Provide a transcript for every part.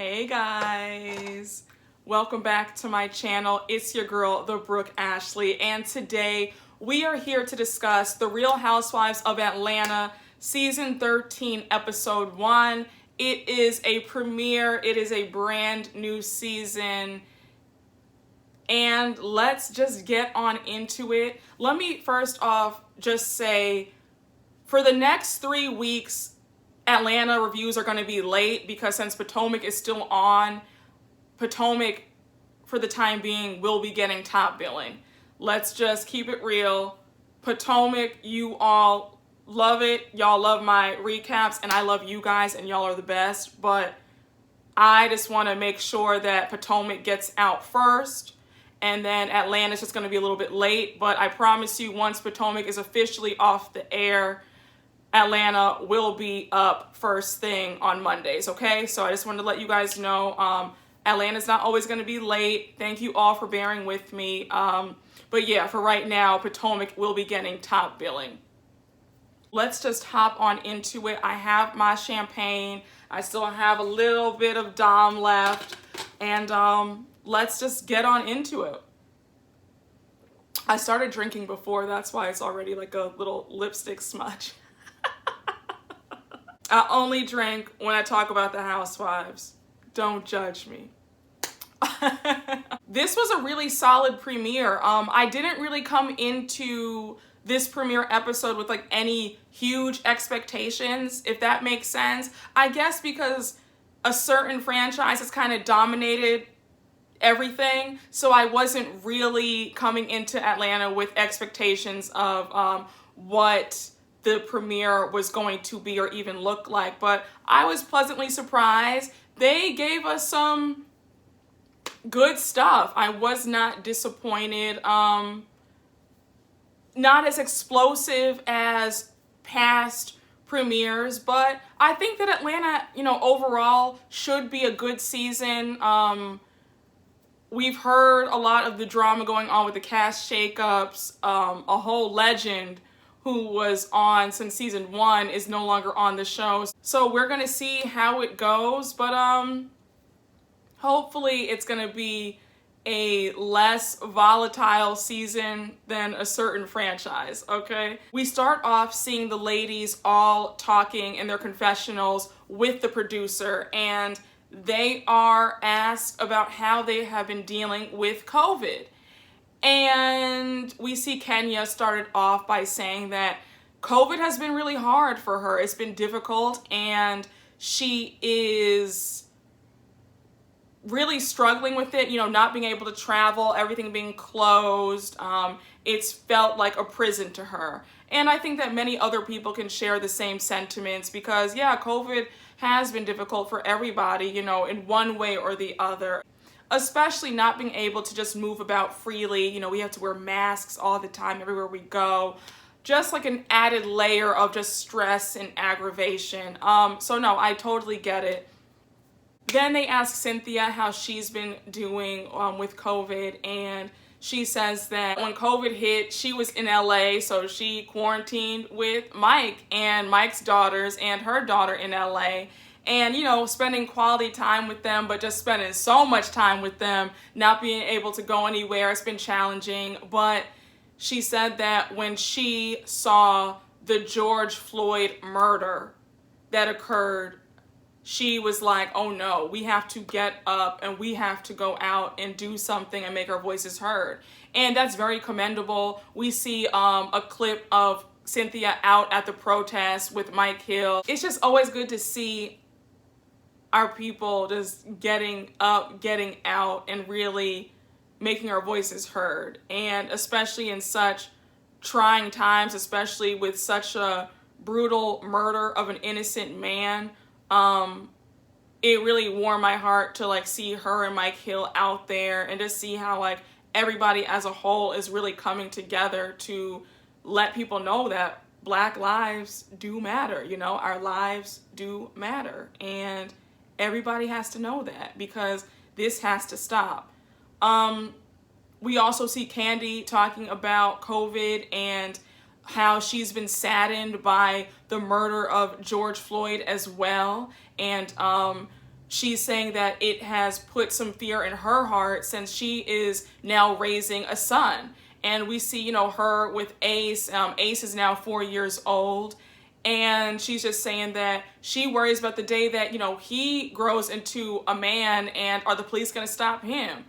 Hey guys, welcome back to my channel. It's your girl, the Brooke Ashley, and today we are here to discuss The Real Housewives of Atlanta, Season 13, Episode 1. It is a premiere, it is a brand new season, and let's just get on into it. Let me first off just say, for the next 3 weeks, Atlanta reviews are going to be late because since Potomac is still on, Potomac, for the time being, will be getting top billing. Let's just keep it real. Potomac, you all love it. Y'all love my recaps, and I love you guys, and y'all are the best. But I just want to make sure that Potomac gets out first, and then Atlanta's just going to be a little bit late. But I promise you, once Potomac is officially off the air, Atlanta will be up first thing on Mondays, okay? So I just wanted to let you guys know, Atlanta's not always going to be late. Thank you all for bearing with me. But yeah, for right now, Potomac will be getting top billing. Let's just hop on into it. I have my champagne. I still have a little bit of Dom left. And let's just get on into it. I started drinking before, that's why it's already like a little lipstick smudge. I only drink when I talk about the Housewives. Don't judge me. This was a really solid premiere. I didn't really come into this premiere episode with like any huge expectations, if that makes sense. I guess because a certain franchise has kind of dominated everything, so I wasn't really coming into Atlanta with expectations of what the premiere was going to be or even look like, but I was pleasantly surprised. They gave us some good stuff. I was not disappointed. Not as explosive as past premieres, but I think that Atlanta, overall should be a good season. We've heard a lot of the drama going on with the cast shakeups. A whole legend who was on since season 1 is no longer on the show. So we're gonna see how it goes, but hopefully it's gonna be a less volatile season than a certain franchise, okay? We start off seeing the ladies all talking in their confessionals with the producer, and they are asked about how they have been dealing with COVID. And we see Kenya started off by saying that COVID has been really hard for her. It's been difficult, and she is really struggling with it, not being able to travel, everything being closed. It's felt like a prison to her. And I think that many other people can share the same sentiments because, yeah, COVID has been difficult for everybody, in one way or the other. Especially not being able to just move about freely. We have to wear masks all the time everywhere we go. Just like an added layer of just stress and aggravation. So no, I totally get it. Then they ask Cynthia how she's been doing with COVID, and she says that when COVID hit, she was in LA, so she quarantined with Mike and Mike's daughters and her daughter in LA. And, spending quality time with them, but just spending so much time with them, not being able to go anywhere, it's been challenging. But she said that when she saw the George Floyd murder that occurred, she was like, oh no, we have to get up and we have to go out and do something and make our voices heard. And that's very commendable. We see a clip of Cynthia out at the protest with Mike Hill. It's just always good to see our people just getting up, getting out, and really making our voices heard. And especially in such trying times, especially with such a brutal murder of an innocent man, it really warmed my heart to see her and Mike Hill out there and just see how everybody as a whole is really coming together to let people know that Black lives do matter. Our lives do matter, and everybody has to know that because this has to stop. We also see Kandi talking about COVID and how she's been saddened by the murder of George Floyd as well. And she's saying that it has put some fear in her heart since she is now raising a son. And we see, you know, her with Ace. Ace is now 4 years old. And she's just saying that she worries about the day that, you know, he grows into a man, and are the police going to stop him?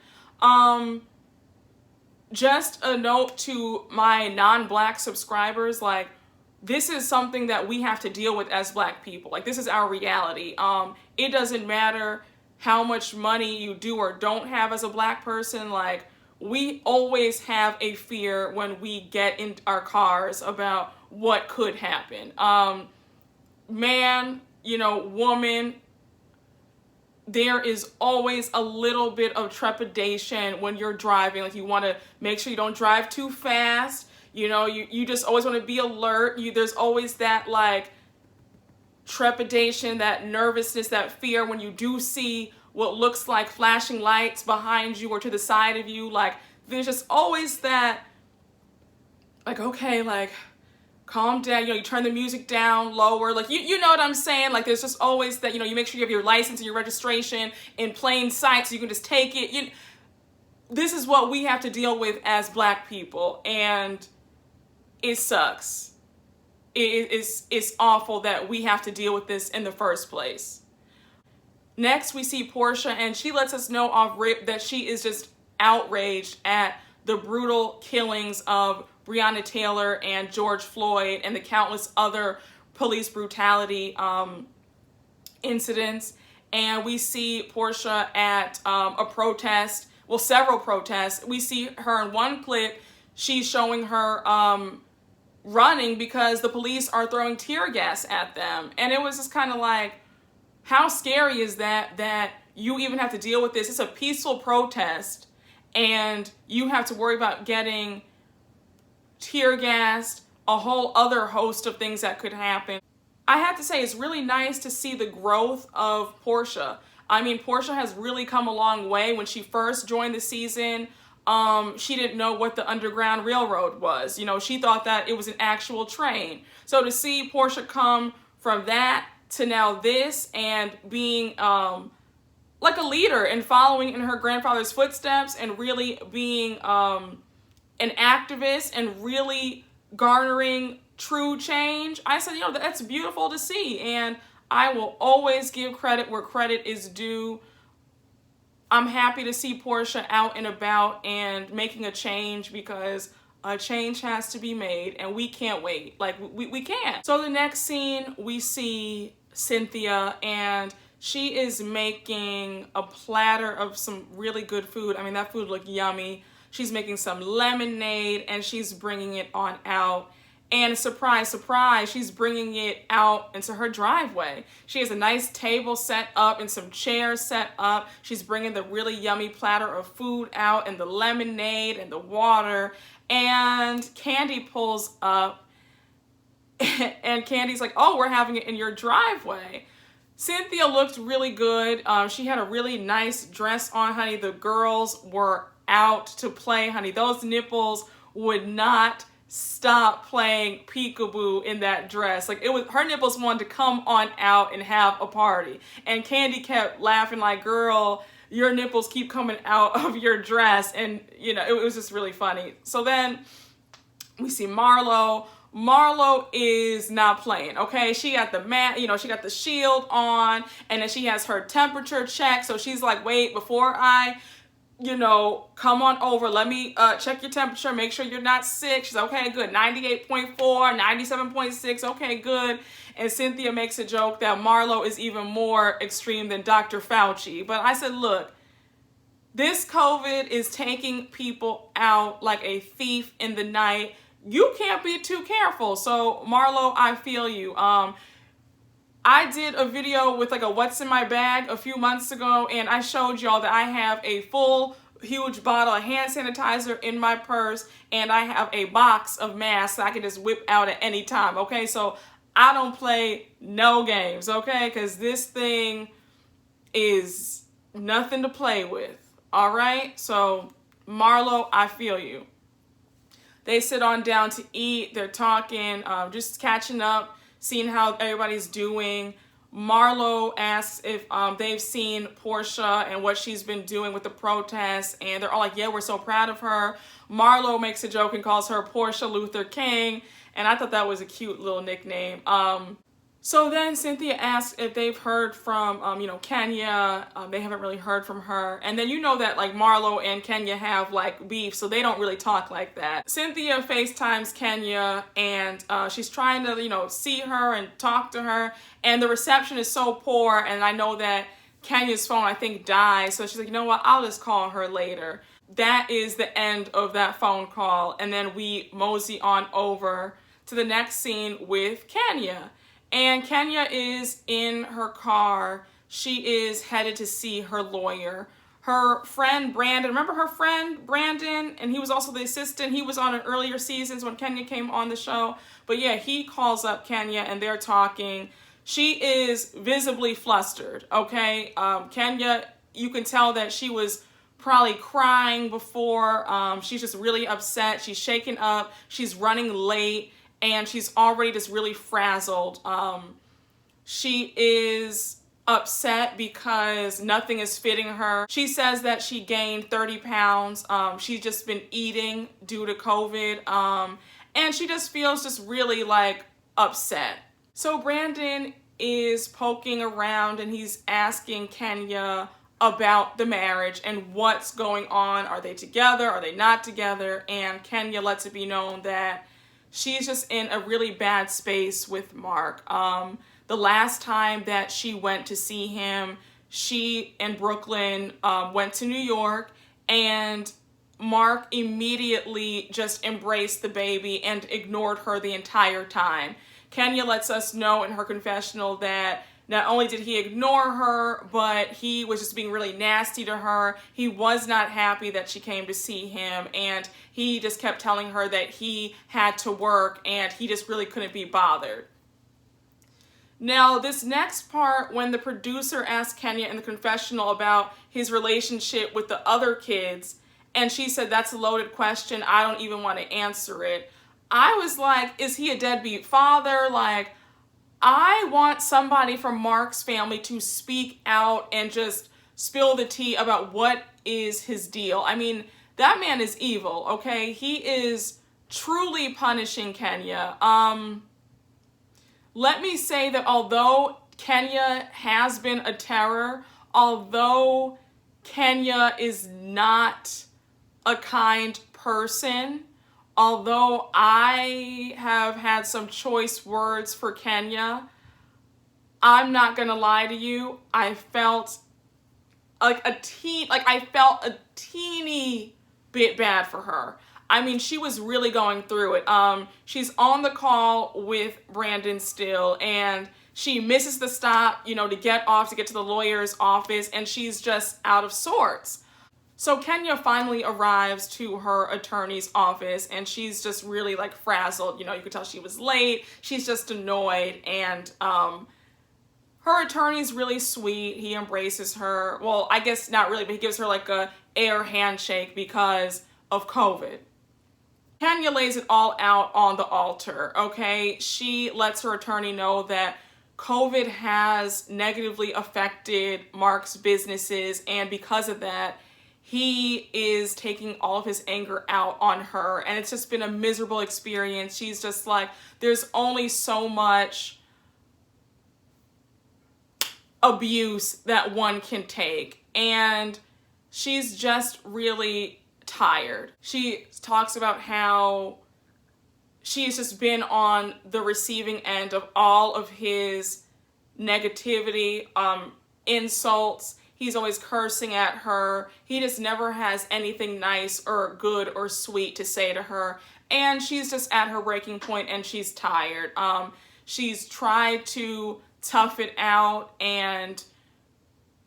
Just a note to my non-Black subscribers, like, this is something that we have to deal with as Black people. Like, this is our reality. It doesn't matter how much money you do or don't have as a Black person. Like, we always have a fear when we get in our cars about what could happen. Man, you know, woman, there is always a little bit of trepidation when you're driving. Like, you want to make sure you don't drive too fast. You know, you just always want to be alert. There's always that, like, trepidation, that nervousness, that fear when you do see what looks like flashing lights behind you or to the side of you. Like, there's just always that, like, okay, like, calm down. You know, you turn the music down lower. Like, you know what I'm saying? Like, there's just always that, you know, you make sure you have your license and your registration in plain sight so you can just take it. This is what we have to deal with as Black people, and it sucks. It's awful that we have to deal with this in the first place. Next, we see Porsha, and she lets us know off rip that she is just outraged at the brutal killings of Breonna Taylor and George Floyd and the countless other police brutality incidents. And we see Porsha at a protest, well, several protests. We see her in one clip, she's showing her running because the police are throwing tear gas at them. And it was just kind of like, how scary is that you even have to deal with this? It's a peaceful protest, and you have to worry about getting tear gassed, a whole other host of things that could happen. I have to say, it's really nice to see the growth of Porsha. I mean, Porsha has really come a long way. When she first joined the season, she didn't know what the Underground Railroad was. You know, she thought that it was an actual train. So to see Porsha come from that to now this, and being like a leader and following in her grandfather's footsteps, and really being an activist and really garnering true change, I said, you know, that's beautiful to see. And I will always give credit where credit is due. I'm happy to see Porsha out and about and making a change, because a change has to be made, and we can't wait. Like, we can't. So the next scene, we see Cynthia, and she is making a platter of some really good food. I mean, that food looked yummy. She's making some lemonade, and she's bringing it on out. And surprise, surprise, she's bringing it out into her driveway. She has a nice table set up and some chairs set up. She's bringing the really yummy platter of food out, and the lemonade and the water. And Kandi pulls up, and Candy's like, oh, we're having it in your driveway. Cynthia looked really good. She had a really nice dress on, honey. The girls were out to play, honey. Those nipples would not stop playing peekaboo in that dress. Like, it was, her nipples wanted to come on out and have a party. And Kandi kept laughing like, girl, your nipples keep coming out of your dress. And, you know, it was just really funny. So then we see Marlo. Marlo is not playing, okay? She got the mat, you know, she got the shield on, and then she has her temperature check. So she's like, wait, before I, you know, come on over, let me check your temperature, make sure you're not sick. She's okay, good, 98.4, 97.6, okay, good. And Cynthia makes a joke that Marlo is even more extreme than Dr. Fauci. But I said, look, this COVID is taking people out like a thief in the night. You can't be too careful. So Marlo, I feel you. I did a video with like a what's in my bag a few months ago, and I showed y'all that I have a full huge bottle of hand sanitizer in my purse, and I have a box of masks that I can just whip out at any time, okay? So I don't play no games, okay? Because this thing is nothing to play with, all right? So Marlo, I feel you. They sit on down to eat. They're talking, just catching up, seeing how everybody's doing. Marlo asks if they've seen Porsha and what she's been doing with the protests, and they're all like, yeah, we're so proud of her. Marlo makes a joke and calls her Porsha Luther King, and I thought that was a cute little nickname. So then Cynthia asks if they've heard from, Kenya. They haven't really heard from her. And then you know that like Marlo and Kenya have like beef, so they don't really talk like that. Cynthia FaceTimes Kenya, and she's trying to, see her and talk to her. And the reception is so poor, and I know that Kenya's phone, I think, died. So she's like, you know what, I'll just call her later. That is the end of that phone call. And then we mosey on over to the next scene with Kenya. And Kenya is in her car. She is headed to see her lawyer. Her friend Brandon, remember her friend Brandon? And he was also the assistant. He was on an earlier seasons when Kenya came on the show. But yeah, he calls up Kenya and they're talking. She is visibly flustered, okay? Kenya, you can tell that she was probably crying before. She's just really upset. She's shaken up. She's running late. And she's already just really frazzled. She is upset because nothing is fitting her. She says that she gained 30 pounds. She's just been eating due to COVID. And she just feels just really like upset. So Brandon is poking around and he's asking Kenya about the marriage and what's going on. Are they together? Are they not together? And Kenya lets it be known that she's just in a really bad space with Mark. The last time that she went to see him, she and Brooklyn went to New York, and Mark immediately just embraced the baby and ignored her the entire time. Kenya lets us know in her confessional that not only did he ignore her, but he was just being really nasty to her. He was not happy that she came to see him, and he just kept telling her that he had to work and he just really couldn't be bothered. Now, this next part, when the producer asked Kenya in the confessional about his relationship with the other kids, and she said, that's a loaded question, I don't even want to answer it. I was like, is he a deadbeat father? Like, I want somebody from Mark's family to speak out and just spill the tea about what is his deal. I mean, that man is evil, okay? He is truly punishing Kenya. Let me say that although Kenya has been a terror, although Kenya is not a kind person, although I have had some choice words for Kenya, I'm not gonna lie to you, I felt a teeny bit bad for her. I mean, she was really going through it. She's on the call with Brandon still, and she misses the stop, to get off to get to the lawyer's office, and she's just out of sorts. So Kenya finally arrives to her attorney's office, and she's just really like frazzled. You could tell she was late. She's just annoyed, and her attorney's really sweet. He embraces her. Well, I guess not really, but he gives her like a air handshake because of COVID. Kenya lays it all out on the altar, okay? She lets her attorney know that COVID has negatively affected Mark's businesses, and because of that, he is taking all of his anger out on her, and it's just been a miserable experience. She's just like, there's only so much abuse that one can take, and she's just really tired. She talks about how she's just been on the receiving end of all of his negativity, insults. He's always cursing at her. He just never has anything nice or good or sweet to say to her. And she's just at her breaking point and she's tired. She's tried to tough it out and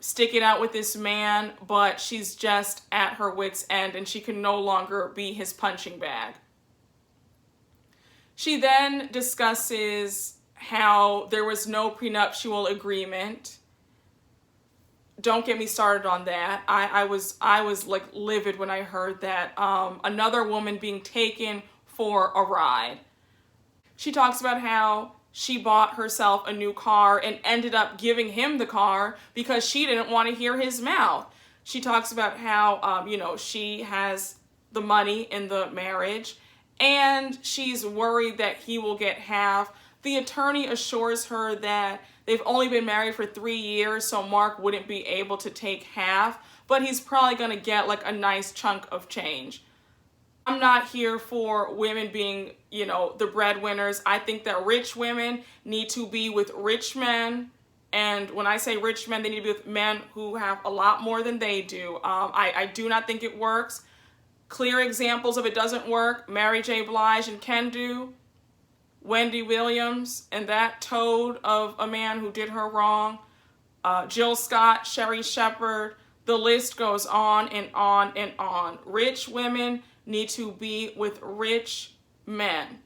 stick it out with this man, but she's just at her wit's end and she can no longer be his punching bag. She then discusses how there was no prenuptial agreement. Don't get me started on that. I was like livid when I heard that. Another woman being taken for a ride. She talks about how she bought herself a new car and ended up giving him the car because she didn't want to hear his mouth. She talks about how, she has the money in the marriage and she's worried that he will get half. The attorney assures her that they've only been married for 3 years, so Mark wouldn't be able to take half, but he's probably going to get like a nice chunk of change. I'm not here for women being, the breadwinners. I think that rich women need to be with rich men. And when I say rich men, they need to be with men who have a lot more than they do. I do not think it works. Clear examples of it doesn't work: Mary J. Blige and Kandi, Wendy Williams and that toad of a man who did her wrong, Jill Scott, Sherry Shepherd. The list goes on and on and on. Rich women need to be with rich men.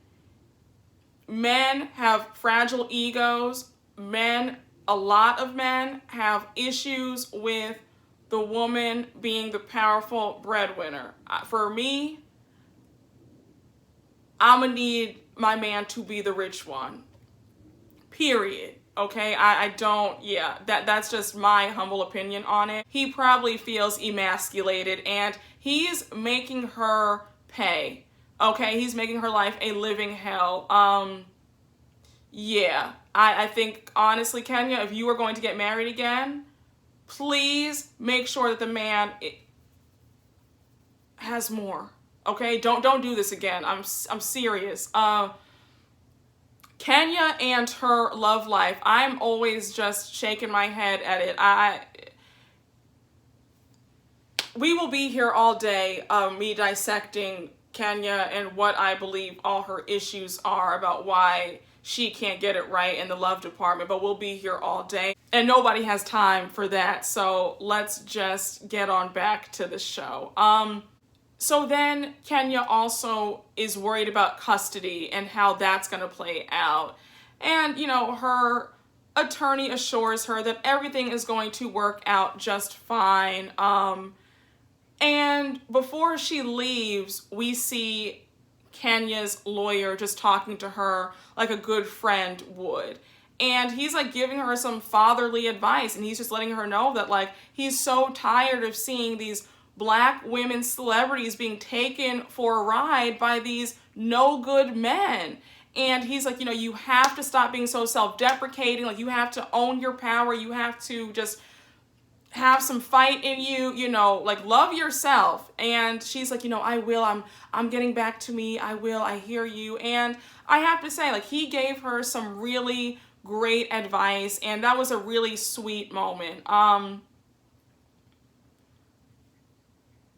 Men have fragile egos. A lot of men have issues with the woman being the powerful breadwinner. For me, I'm gonna need my man to be the rich one. Period. Okay, that's just my humble opinion on it. He probably feels emasculated and he's making her pay. Okay, he's making her life a living hell. I think honestly, Kenya, if you are going to get married again, please make sure that the man has more. Okay, don't do this again. I'm serious. Kenya and her love life, I'm always just shaking my head at it. We will be here all day, me dissecting Kenya and what I believe all her issues are about why she can't get it right in the love department, but we'll be here all day. And nobody has time for that, so let's just get on back to the show. So then Kenya also is worried about custody and how that's going to play out. And, her attorney assures her that everything is going to work out just fine. And before she leaves, we see Kenya's lawyer just talking to her like a good friend would. And he's like giving her some fatherly advice, and he's just letting her know that like he's so tired of seeing these Black women celebrities being taken for a ride by these no good men. And he's like, you have to stop being so self-deprecating. Like, you have to own your power. You have to just have some fight in you, like love yourself. And she's like, I will. I'm getting back to me. I will. I hear you. And I have to say, like, he gave her some really great advice, and that was a really sweet moment.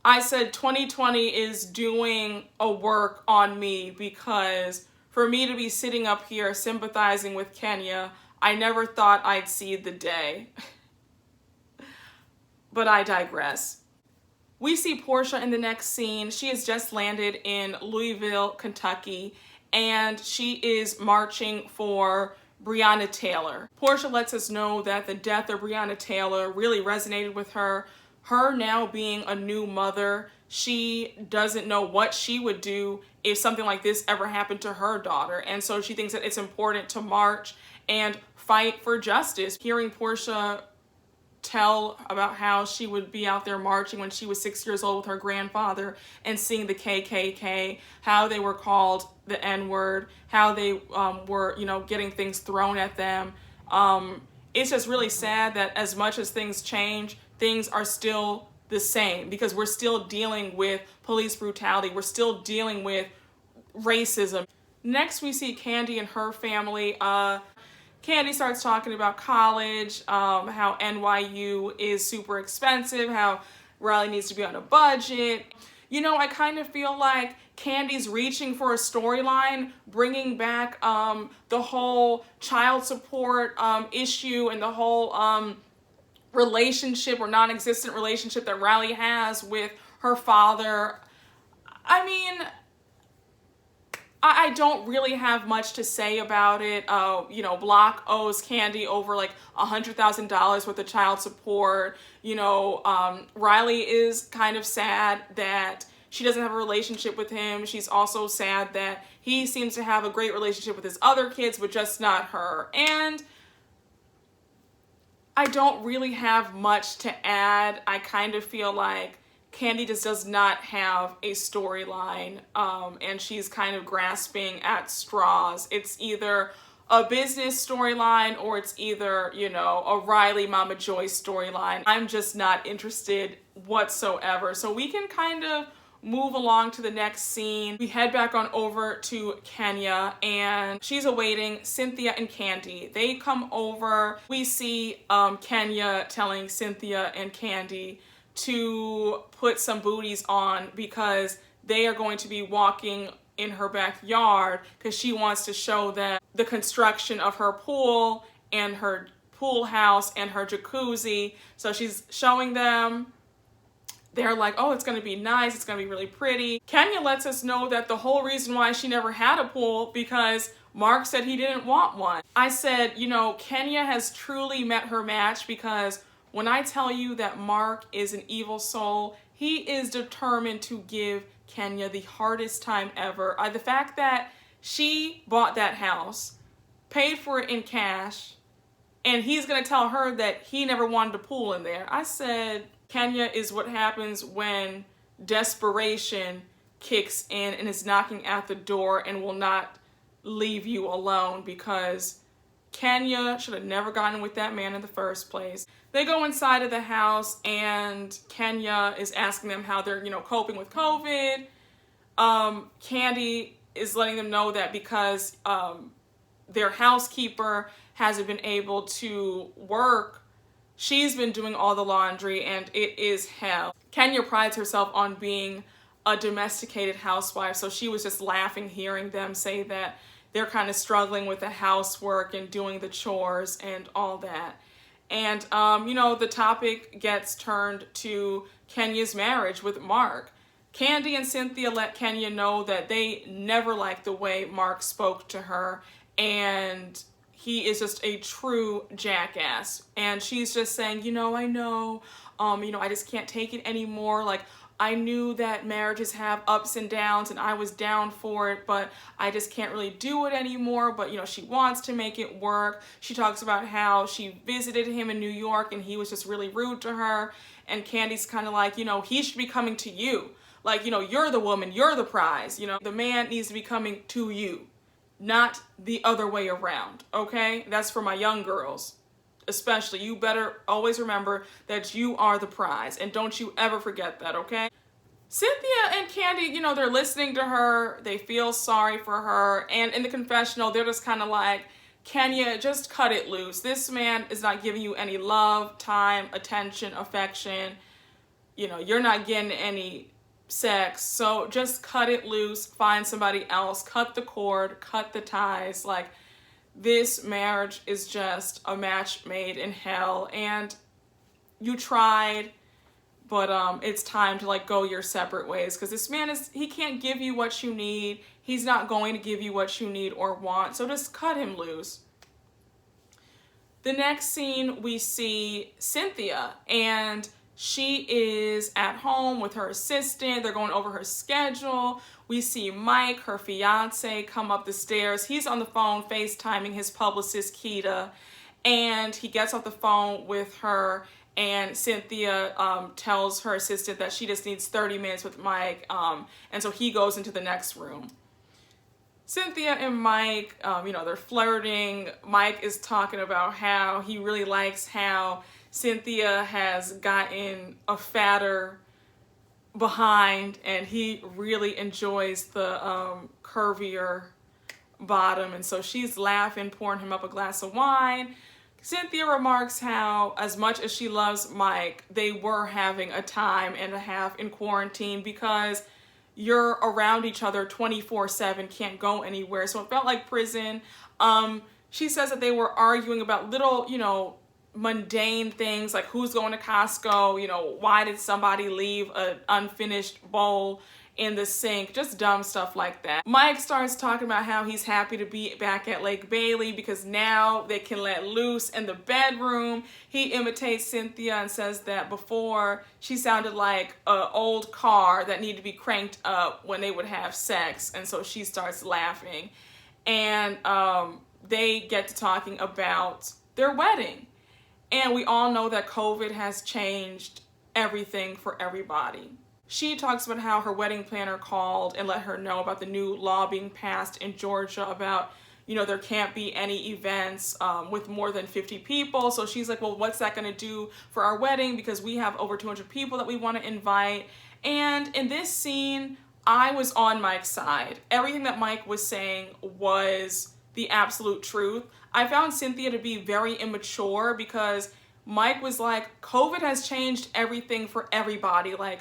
I said 2020 is doing a work on me, because for me to be sitting up here sympathizing with Kenya, I never thought I'd see the day. But I digress. We see Porsha in the next scene. She has just landed in Louisville, Kentucky, and she is marching for Breonna Taylor. Porsha lets us know that the death of Breonna Taylor really resonated with her. Her now being a new mother, she doesn't know what she would do if something like this ever happened to her daughter. And so she thinks that it's important to march and fight for justice. Hearing Porsha tell about how she would be out there marching when she was 6 years old with her grandfather and seeing the KKK, how they were called the N-word, how they were, getting things thrown at them. It's just really sad that as much as things change, things are still the same, because we're still dealing with police brutality. We're still dealing with racism. Next, we see Kandi and her family. Kandi starts talking about college, how NYU is super expensive, how Riley needs to be on a budget. I kind of feel like Kandi's reaching for a storyline, bringing back the whole child support issue and the whole relationship or non-existent relationship that Riley has with her father. I mean, I don't really have much to say about it. Block owes Kandi over like $100,000 worth of child support. Riley is kind of sad that she doesn't have a relationship with him. She's also sad that he seems to have a great relationship with his other kids, but just not her. And I don't really have much to add. I kind of feel like Kandi just does not have a storyline, and she's kind of grasping at straws. It's either a business storyline or it's either, you know, a Riley Mama Joy storyline. I'm just not interested whatsoever. So we can kind of move along to the next scene. We head back on over to Kenya, and she's awaiting Cynthia and Kandi. They come over. We see Kenya telling Cynthia and Kandi to put some booties on because they are going to be walking in her backyard because she wants to show them the construction of her pool and her pool house and her jacuzzi. So she's showing them. They're like, oh, it's going to be nice. It's going to be really pretty. Kenya lets us know that the whole reason why she never had a pool because Mark said he didn't want one. I said, you know, Kenya has truly met her match because when I tell you that Mark is an evil soul, he is determined to give Kenya the hardest time ever. The fact that she bought that house, paid for it in cash, and he's going to tell her that he never wanted a pool in there. I said, Kenya is what happens when desperation kicks in and is knocking at the door and will not leave you alone, because Kenya should have never gotten with that man in the first place. They go inside of the house and Kenya is asking them how they're, you know, coping with COVID. Kandi is letting them know that because their housekeeper hasn't been able to work, she's been doing all the laundry and it is hell. Kenya prides herself on being a domesticated housewife, so she was just laughing hearing them say that they're kind of struggling with the housework and doing the chores and all that. And, you know, the topic gets turned to Kenya's marriage with Mark. Kandi and Cynthia let Kenya know that they never liked the way Mark spoke to her, and he is just a true jackass. And she's just saying, you know, I know, I just can't take it anymore. Like, I knew that marriages have ups and downs and I was down for it, but I just can't really do it anymore. But, you know, she wants to make it work. She talks about how she visited him in New York and he was just really rude to her. And Kandi's kind of like, you know, he should be coming to you. Like, you know, you're the woman, you're the prize. You know, the man needs to be coming to you, not the other way around, okay? That's for my young girls. Especially, you better always remember that you are the prize, and don't you ever forget that, okay? Cynthia and Kandi, you know, they're listening to her, they feel sorry for her, and in the confessional, they're just kind of like, Kenya, just cut it loose. This man is not giving you any love, time, attention, affection. You know, you're not getting any sex, so just cut it loose, find somebody else, cut the cord, cut the ties. Like, this marriage is just a match made in hell, and you tried, but it's time to like go your separate ways, because this man he can't give you what you need. He's not going to give you what you need or want, so just cut him loose. The next scene, we see Cynthia, and she is at home with her assistant. They're going over her schedule. We see Mike, her fiance, come up the stairs. He's on the phone FaceTiming his publicist, Keita, and he gets off the phone with her, and Cynthia tells her assistant that she just needs 30 minutes with Mike, and so he goes into the next room. Cynthia and Mike, they're flirting. Mike is talking about how he really likes how Cynthia has gotten a fatter behind, and he really enjoys the curvier bottom, and so she's laughing, pouring him up a glass of wine. Cynthia remarks how, as much as she loves Mike, they were having a time and a half in quarantine because you're around each other 24/7, can't go anywhere, so it felt like prison. She says that they were arguing about little, mundane things, like who's going to Costco, why did somebody leave an unfinished bowl in the sink, just dumb stuff like that. Mike starts talking about how he's happy to be back at Lake Bailey because now they can let loose in the bedroom. He imitates Cynthia and says that before she sounded like an old car that needed to be cranked up when they would have sex, and so she starts laughing. And they get to talking about their wedding. And we all know that COVID has changed everything for everybody. She talks about how her wedding planner called and let her know about the new law being passed in Georgia about, there can't be any events with more than 50 people. So she's like, well, what's that going to do for our wedding? Because we have over 200 people that we want to invite. And in this scene, I was on Mike's side. Everything that Mike was saying was the absolute truth. I found Cynthia to be very immature because Mike was like, COVID has changed everything for everybody. Like,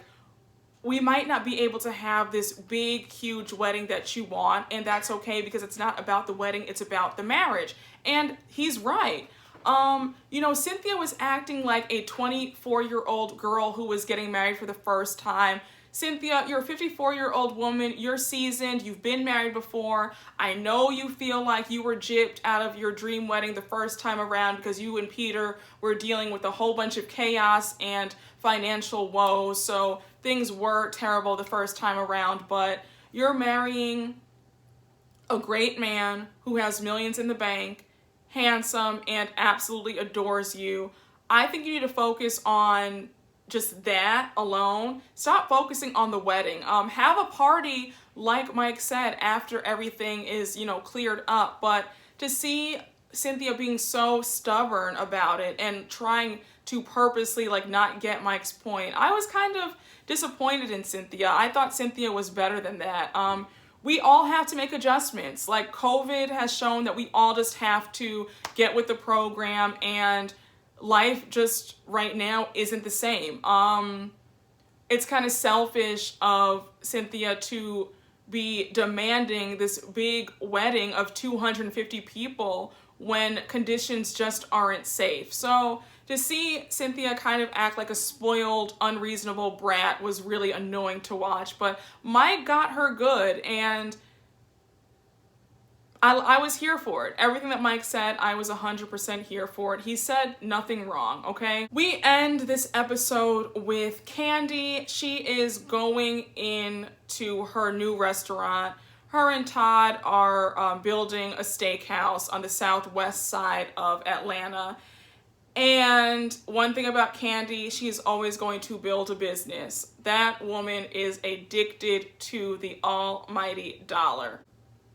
we might not be able to have this big, huge wedding that you want, and that's okay because it's not about the wedding, it's about the marriage. And he's right. Cynthia was acting like a 24-year-old girl who was getting married for the first time. Cynthia, you're a 54-year-old woman, you're seasoned, you've been married before. I know you feel like you were gypped out of your dream wedding the first time around because you and Peter were dealing with a whole bunch of chaos and financial woes, so things were terrible the first time around, but you're marrying a great man who has millions in the bank, handsome, and absolutely adores you. I think you need to focus on just that alone. Stop focusing on the wedding. Have a party, like Mike said, after everything is, cleared up. But to see Cynthia being so stubborn about it and trying to purposely not get Mike's point, I was kind of disappointed in Cynthia. I thought Cynthia was better than that. We all have to make adjustments. Like, COVID has shown that we all just have to get with the program, and life just right now isn't the same. It's kind of selfish of Cynthia to be demanding this big wedding of 250 people when conditions just aren't safe. So to see Cynthia kind of act like a spoiled, unreasonable brat was really annoying to watch. But Mike got her good, and I was here for it. Everything that Mike said, I was 100% here for it. He said nothing wrong, okay? We end this episode with Kandi. She is going into her new restaurant. Her and Todd are building a steakhouse on the southwest side of Atlanta. And one thing about Kandi, she's always going to build a business. That woman is addicted to the almighty dollar.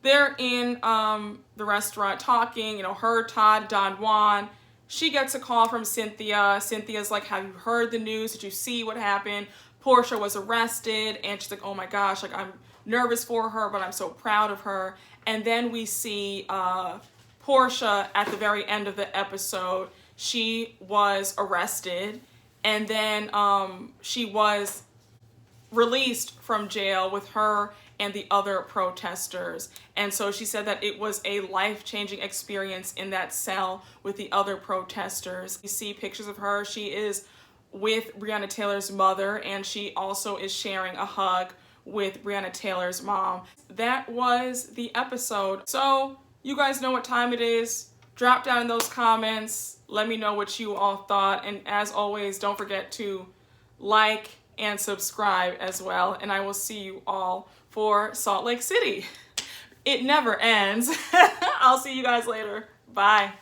They're in the restaurant talking, her, Todd, Don Juan. She gets a call from Cynthia. Cynthia's like, have you heard the news? Did you see what happened? Porsha was arrested. And she's like, oh my gosh, I'm nervous for her, but I'm so proud of her. And then we see Porsha at the very end of the episode. She was arrested, and then she was released from jail with her and the other protesters. And so she said that it was a life-changing experience in that cell with the other protesters. You see pictures of her. She is with Breonna Taylor's mother, and she also is sharing a hug with Breonna Taylor's mom. That was the episode. So you guys know what time it is. Drop down in those comments. Let me know what you all thought. And as always, don't forget to like and subscribe as well. And I will see you all for Salt Lake City. It never ends. I'll see you guys later. Bye.